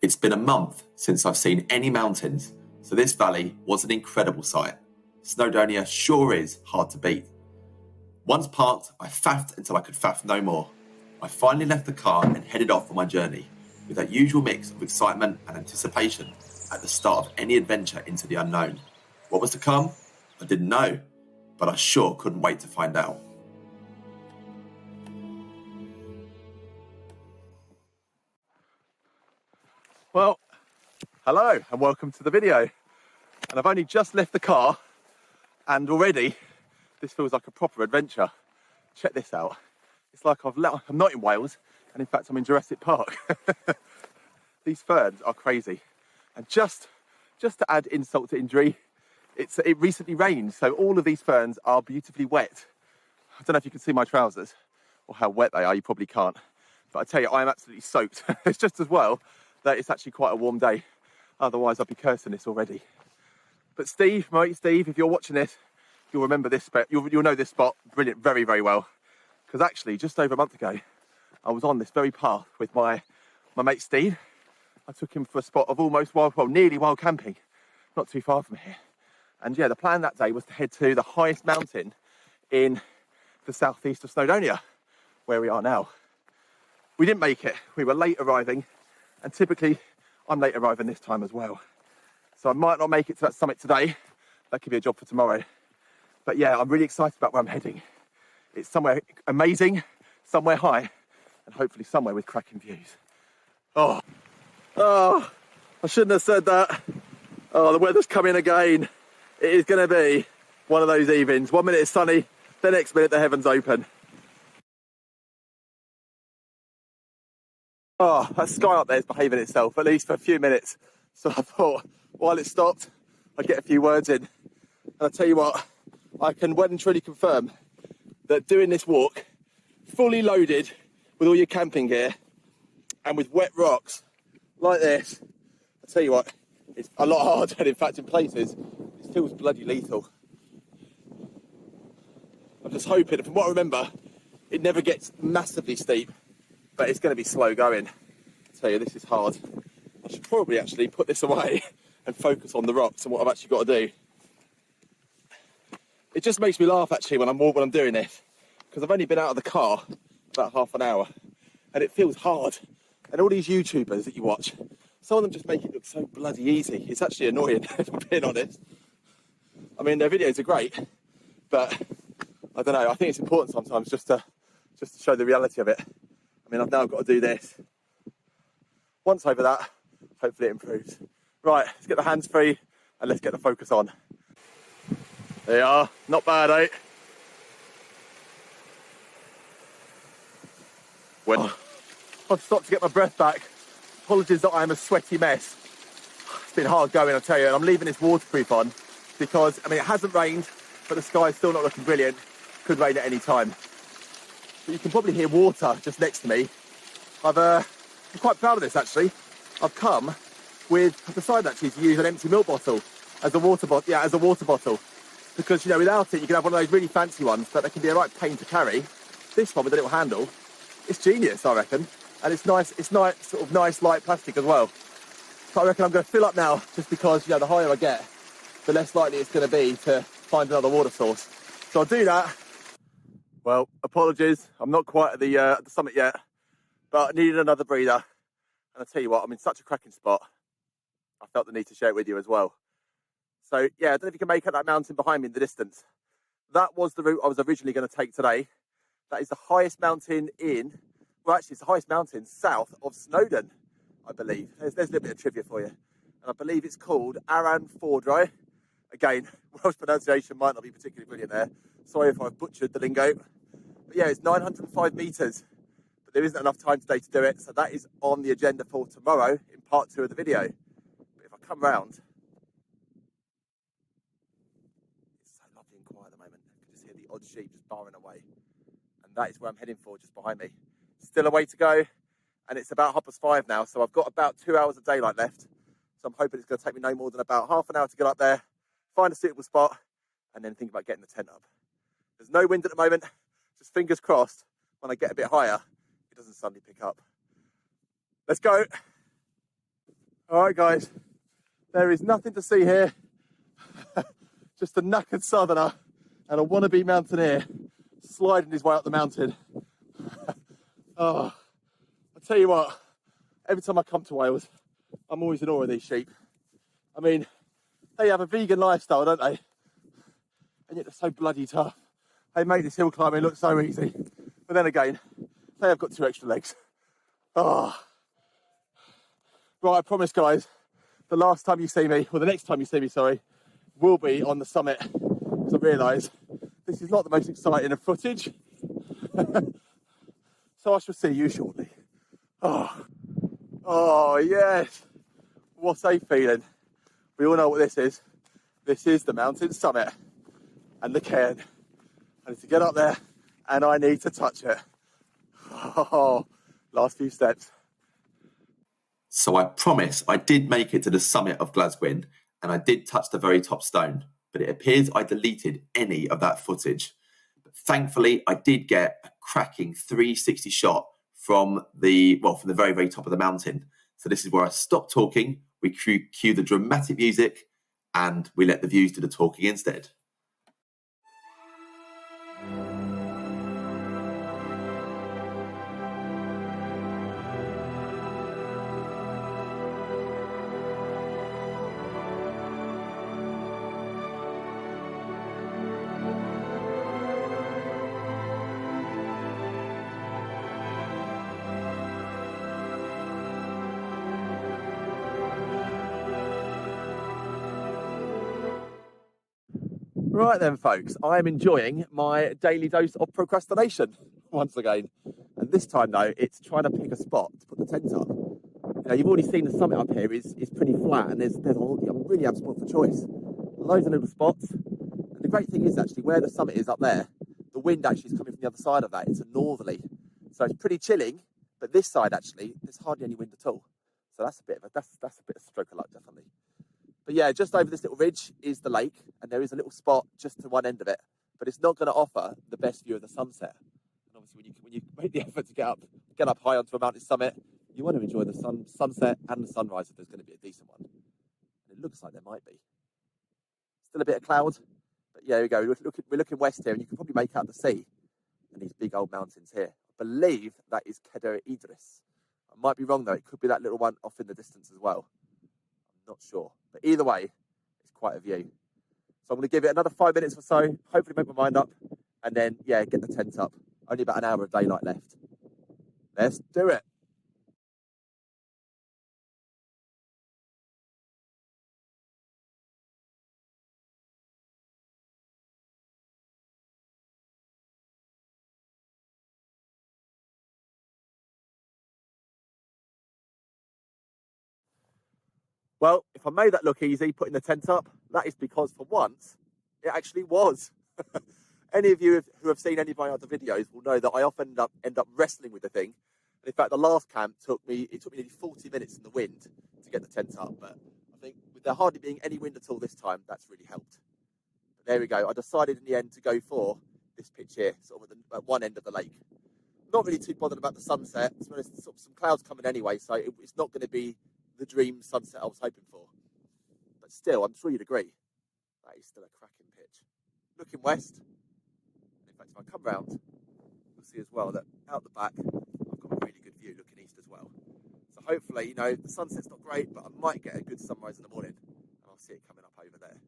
It's been a month since I've seen any mountains, so this valley was an incredible sight. Snowdonia sure is hard to beat. Once parked, I faffed until I could faff no more. I finally left the car and headed off on my journey, with that usual mix of excitement and anticipation at the start of any adventure into the unknown. What was to come? I didn't know, but I sure couldn't wait to find out. Well, hello and welcome to the video. And I've only just left the car and already this feels like a proper adventure. Check this out. It's like I'm not in Wales, and in fact I'm in Jurassic Park. These ferns are crazy. And just to add insult to injury, it recently rained, so all of these ferns are beautifully wet. I don't know if you can see my trousers or how wet they are, you probably can't. But I tell you, I am absolutely soaked. It's just as well that it's actually quite a warm day. Otherwise I'd be cursing this already. But Steve, my mate Steve, if you're watching this, you'll remember this spot. You'll know this spot brilliant, very, very well. Because actually, just over a month ago, I was on this very path with my mate Steve. I took him for a spot of nearly wild camping, not too far from here. And yeah, the plan that day was to head to the highest mountain in the southeast of Snowdonia, where we are now. We didn't make it. We were late arriving, and typically I'm late arriving this time as well. So I might not make it to that summit today. That could be a job for tomorrow. But yeah, I'm really excited about where I'm heading. It's somewhere amazing, somewhere high, and hopefully somewhere with cracking views. Oh, I shouldn't have said that. Oh, the weather's coming again. It is going to be one of those evenings. 1 minute it's sunny, the next minute the heavens open. Oh, that sky up there is behaving itself, at least for a few minutes. So I thought, while it stopped, I'd get a few words in. And I'll tell you what, I can well and truly confirm that doing this walk, fully loaded with all your camping gear, and with wet rocks like this, I'll tell you what, it's a lot harder, and in fact in places, it feels bloody lethal. I'm just hoping, from what I remember, it never gets massively steep, but it's going to be slow going. I tell you, this is hard. I should probably actually put this away and focus on the rocks and what I've actually got to do. It just makes me laugh actually when I'm doing this, because I've only been out of the car about half an hour and it feels hard. And all these YouTubers that you watch, some of them just make it look so bloody easy. It's actually annoying, if I'm being honest. I mean, their videos are great, but I don't know, I think it's important sometimes just to show the reality of it. I mean, I've now got to do this. Once over that, hopefully it improves. Right, let's get the hands free and let's get the focus on. There you are, not bad, eh? I've stopped to get my breath back. Apologies that I'm a sweaty mess. It's been hard going, I tell you, and I'm leaving this waterproof on because, I mean, it hasn't rained, but the sky's still not looking brilliant. Could rain at any time. But you can probably hear water just next to me. I'm quite proud of this, actually. I've decided actually to use an empty milk bottle as a water bottle. Yeah, as a water bottle. Because, you know, without it, you can have one of those really fancy ones, but they can be a right pain to carry. This one with a little handle, it's genius, I reckon. And it's nice, sort of nice, light plastic as well. So I reckon I'm going to fill up now, just because, you know, the higher I get, the less likely it's going to be to find another water source. So I'll do that. Well, apologies, I'm not quite at the summit yet, but I needed another breather. And I'll tell you what, I'm in such a cracking spot. I felt the need to share it with you as well. So yeah, I don't know if you can make out that mountain behind me in the distance. That was the route I was originally going to take today. That is the highest mountain it's the highest mountain south of Snowdon, I believe. There's a little bit of trivia for you. And I believe it's called Aran Fordry. Again, Welsh pronunciation might not be particularly brilliant there. Sorry if I've butchered the lingo. But yeah, it's 905 metres. But there isn't enough time today to do it. So that is on the agenda for tomorrow in part 2 of the video. But if I come round, it's so lovely and quiet at the moment. You can just hear the odd sheep just barring away. And that is where I'm heading for, just behind me. Still a way to go. And it's about 5:30 now. So I've got about 2 hours of daylight left. So I'm hoping it's going to take me no more than about half an hour to get up there, find a suitable spot, and then think about getting the tent up. There's no wind at the moment. Just fingers crossed, when I get a bit higher, it doesn't suddenly pick up. Let's go. All right, guys, there is nothing to see here. Just a knackered southerner and a wannabe mountaineer sliding his way up the mountain. Oh, I tell you what, every time I come to Wales, I'm always in awe of these sheep. I mean, they have a vegan lifestyle, don't they? And yet they're so bloody tough. They make this hill climbing look so easy. But then again, they have got 2 extra legs. Oh. Right, I promise, guys, the last time you see me, or the next time you see me, sorry, will be on the summit. Because I realise this is not the most exciting of footage. So I shall see you shortly. Oh, yes. What a feeling. We all know what this is. This is the mountain summit and the cairn. I need to get up there and I need to touch it. Oh, last few steps. So I promise I did make it to the summit of Glasgwm and I did touch the very top stone, but it appears I deleted any of that footage. But thankfully, I did get a cracking 360 shot from the very, very top of the mountain. So this is where I stopped talking, we cue the dramatic music, and we let the views do the talking instead. Right then, folks, I am enjoying my daily dose of procrastination once again. And this time, though, it's trying to pick a spot to put the tent up. You know, you've already seen the summit up here is pretty flat, and I really have spot for choice. Loads of little spots. And the great thing is, actually, where the summit is up there, the wind actually is coming from the other side of that. It's a northerly. So it's pretty chilling, but this side, actually, there's hardly any wind at all. So that's a bit of a stroke of luck, definitely. But yeah, just over this little ridge is the lake, and there is a little spot just to one end of it, but it's not going to offer the best view of the sunset. And obviously, when you make the effort to get up high onto a mountain summit, you want to enjoy the sunset and the sunrise if there's going to be a decent one. And it looks like there might be. Still a bit of cloud, but yeah, here we go. We're looking west here, and you can probably make out the sea and these big old mountains here. I believe that is Cadair Idris. I might be wrong though. It could be that little one off in the distance as well. Not sure, but either way, it's quite a view. So I'm going to give it another 5 minutes or so, hopefully make my mind up, and then, yeah, get the tent up. Only about an hour of daylight left. Let's do it. Well, if I made that look easy, putting the tent up, that is because for once, it actually was. Any of you who have seen any of my other videos will know that I often end up wrestling with the thing. And in fact, the last camp took me nearly 40 minutes in the wind to get the tent up. But I think with there hardly being any wind at all this time, that's really helped. But there we go. I decided in the end to go for this pitch here, sort of at one end of the lake. Not really too bothered about the sunset. There's sort of some clouds coming anyway, so it's not going to be the dream sunset I was hoping for. But still, I'm sure you'd agree, that is still a cracking pitch. Looking west, in fact, if I come round, you'll see as well that out the back, I've got a really good view looking east as well. So hopefully, the sunset's not great, but I might get a good sunrise in the morning, and I'll see it coming up over there.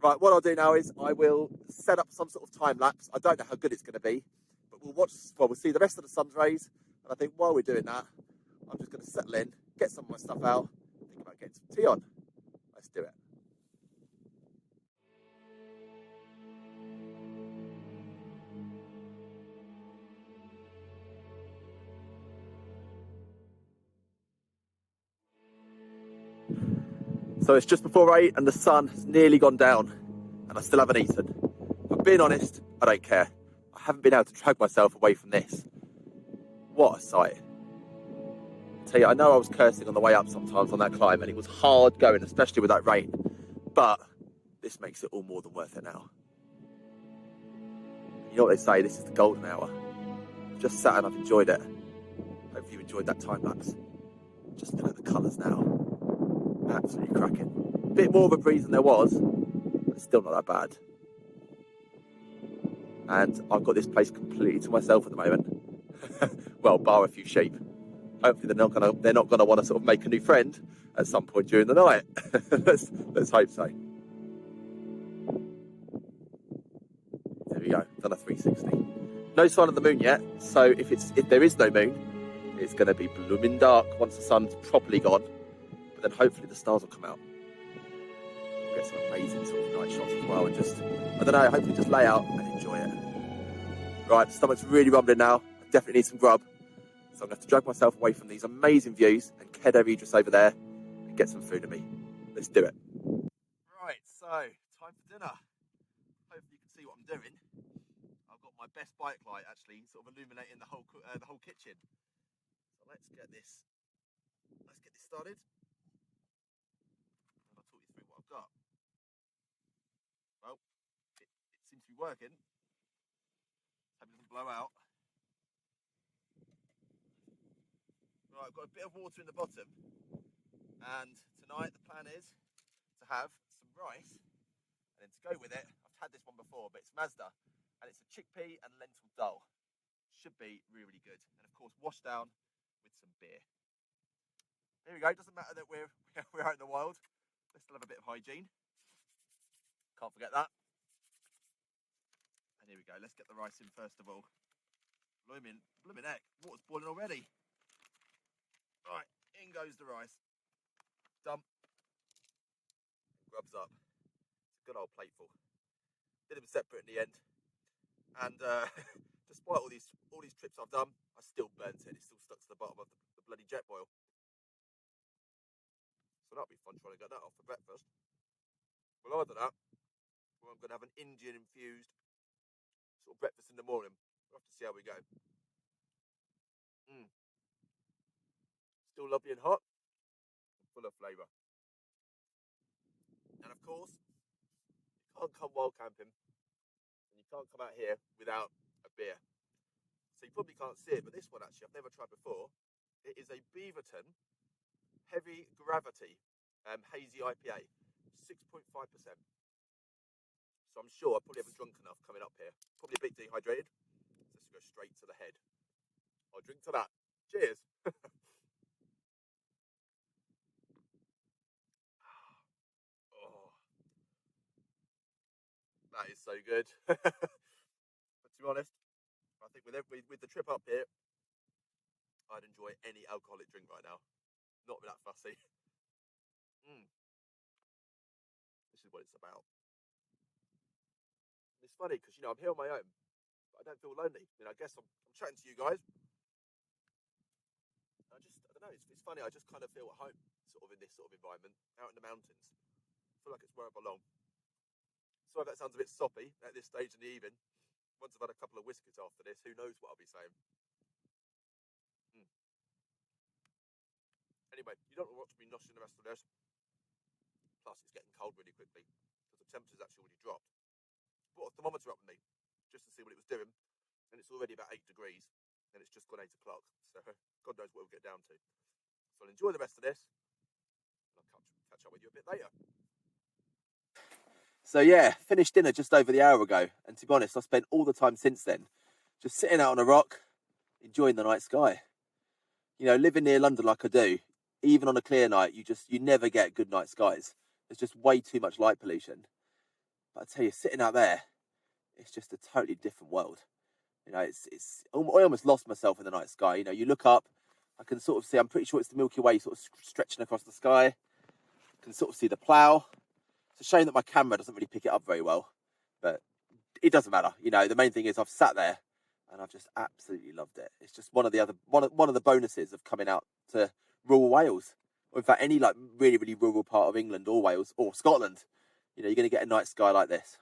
Right, what I'll do now is I will set up some sort of time lapse. I don't know how good it's going to be, but we'll see the rest of the sun's rays, and I think while we're doing that, I'm just going to settle in, get some of my stuff out, think about getting some tea on. Let's do it. So it's just before 8 and the sun has nearly gone down and I still haven't eaten. If I'm being honest, I don't care. I haven't been able to drag myself away from this. What a sight. I tell you, I know I was cursing on the way up sometimes on that climb and it was hard going, especially with that rain. But this makes it all more than worth it now. You know what they say, this is the golden hour. I've just sat and I've enjoyed it. Hopefully you enjoyed that time lapse. Just look at the colours now. Absolutely cracking. Bit more of a breeze than there was, but still not that bad. And I've got this place completely to myself at the moment. Well, bar a few sheep. Hopefully they're not gonna want to sort of make a new friend at some point during the night. let's hope so. There we go, done a 360. No sign of the moon yet, so if there is no moon, it's going to be blooming dark once the sun's properly gone. But then hopefully the stars will come out. We'll get some amazing sort of night shots as well, and just, I don't know, hopefully just lay out and enjoy it. Right, the stomach's really rumbling now. I definitely need some grub. So I'm going to have to drag myself away from these amazing views and head over Idris over there and get some food in me. Let's do it. Right, so time for dinner. Hopefully you can see what I'm doing. I've got my best bike light actually sort of illuminating the whole kitchen. So let's get this started. And I'll talk you through what I've got. Well, it seems to be working. Hope it doesn't blow out. Right, I've got a bit of water in the bottom. And tonight the plan is to have some rice. And then to go with it, I've had this one before, but it's Mazda. And it's a chickpea and lentil dal. Should be really, really good. And of course, washed down with some beer. Here we go. Doesn't matter that we're out in the wild. Let's still have a bit of hygiene. Can't forget that. And here we go. Let's get the rice in first of all. Blooming heck. Water's boiling already. Right, in goes the rice. Dump. Grubs up. It's a good old plateful. Did them separate in the end. And despite all these trips I've done, I still burnt it. It's still stuck to the bottom of the bloody jet boil. So that'll be fun trying to get that off for breakfast. Well, either that, or I'm going to have an Indian infused sort of breakfast in the morning. We'll have to see how we go. Still lovely and hot, and full of flavour. And of course, you can't come wild camping, and you can't come out here without a beer. So you probably can't see it, but this one actually I've never tried before. It is a Beaverton Heavy Gravity Hazy IPA, 6.5%. So I'm sure I probably haven't drunk enough coming up here. Probably a bit dehydrated. So let's go straight to the head. I'll drink to that. Cheers. Oh, that is so good. But to be honest, I think with the trip up here, I'd enjoy any alcoholic drink right now. Not that fussy. This is what it's about. It's funny because I'm here on my own, but I don't feel lonely. I guess I'm chatting to you guys. I don't know. It's funny. I just kind of feel at home, sort of in this sort of environment, out in the mountains. I feel like it's where I belong. Sorry if that sounds a bit soppy at this stage in the evening. Once I've had a couple of whiskies after this, who knows what I'll be saying. Anyway, you don't want to watch me noshing the rest of this. Plus, it's getting cold really quickly because the temperature's actually already dropped. Brought a thermometer up with me just to see what it was doing, and it's already about 8 degrees, and it's just gone 8 o'clock. So God knows what we'll get down to. So I'll enjoy the rest of this, and I'll catch up with you a bit later. So yeah, finished dinner just over the hour ago, and to be honest, I spent all the time since then just sitting out on a rock, enjoying the night sky. Living near London like I do, even on a clear night, you never get good night skies. There's just way too much light pollution. But I tell you, sitting out there, it's just a totally different world. I almost lost myself in the night sky. You look up, I can sort of see, I'm pretty sure it's the Milky Way sort of stretching across the sky. I can sort of see the plough. It's a shame that my camera doesn't really pick it up very well, but it doesn't matter. The main thing is I've sat there and I've just absolutely loved it. It's just one of the bonuses of coming out to rural Wales, or in fact any like really, really rural part of England or Wales or Scotland. You're going to get a night sky like this.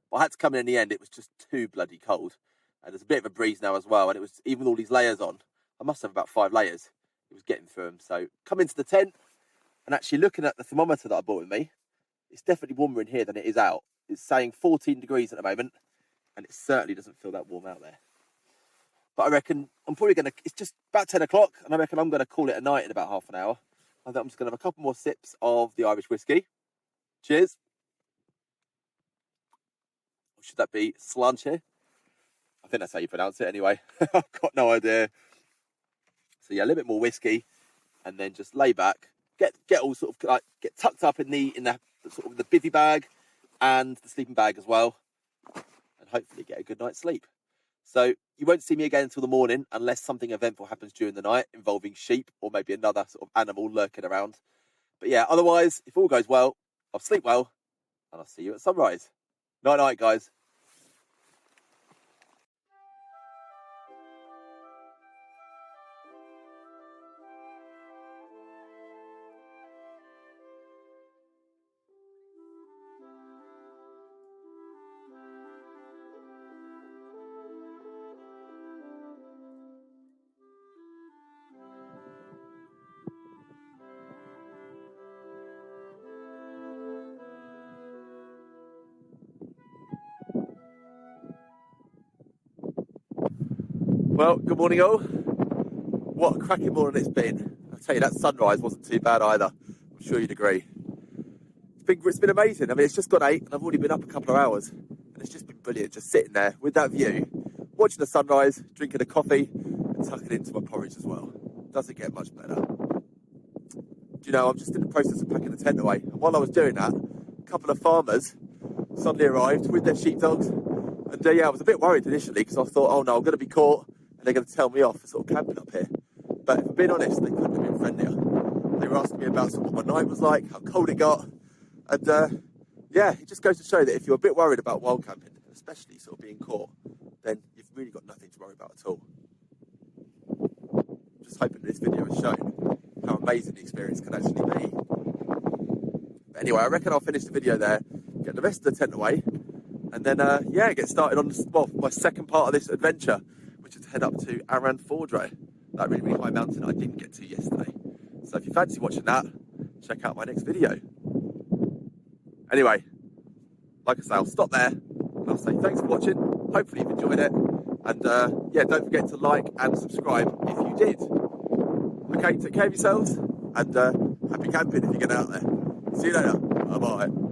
But I had to come in the end. It was just too bloody cold, and there's a bit of a breeze now as well. And it was, even with all these layers on, I must have about 5 layers. It was getting through them. So come into the tent, and actually looking at the thermometer that I brought with me, it's definitely warmer in here than it is out. It's saying 14 degrees at the moment, and it certainly doesn't feel that warm out there. But I reckon I'm probably going to, it's just about 10 o'clock, and I reckon I'm going to call it a night in about half an hour. I think I'm just going to have a couple more sips of the Irish whiskey. Cheers. Or should that be sláinte? I think that's how you pronounce it anyway. I've got no idea. So yeah, a little bit more whiskey, and then just lay back, get all sort of like get tucked up in the sort of the bivvy bag and the sleeping bag as well, and hopefully get a good night's sleep. So you won't see me again until the morning unless something eventful happens during the night involving sheep or maybe another sort of animal lurking around. But yeah, otherwise, if all goes well, I'll sleep well, and I'll see you at sunrise. Night night, guys. Well, good morning all. What a cracking morning it's been. I'll tell you, that sunrise wasn't too bad either. I'm sure you'd agree. It's been amazing. I mean, it's just got 8 and I've already been up a couple of hours. And it's just been brilliant, just sitting there with that view, watching the sunrise, drinking a coffee and tucking into my porridge as well. Doesn't get much better. Do you know, I'm just in the process of packing the tent away. And while I was doing that, a couple of farmers suddenly arrived with their sheepdogs. And yeah, I was a bit worried initially because I thought, oh no, I'm going to be caught and they're going to tell me off for sort of camping up here. But if I'm being honest, they couldn't have been friendlier. They were asking me about sort of what my night was like, how cold it got. And yeah, it just goes to show that if you're a bit worried about wild camping, especially sort of being caught, then you've really got nothing to worry about at all. Just hoping this video has shown how amazing the experience can actually be. But anyway, I reckon I'll finish the video there, get the rest of the tent away, and then yeah, get started on my second part of this adventure, which is to head up to Aran Fordray, that really, really high mountain I didn't get to yesterday. So if you fancy watching that, check out my next video. Anyway, like I say, I'll stop there and I'll say thanks for watching. Hopefully you've enjoyed it. And yeah, don't forget to like and subscribe if you did. Okay, take care of yourselves and happy camping if you get out there. See you later. Bye-bye.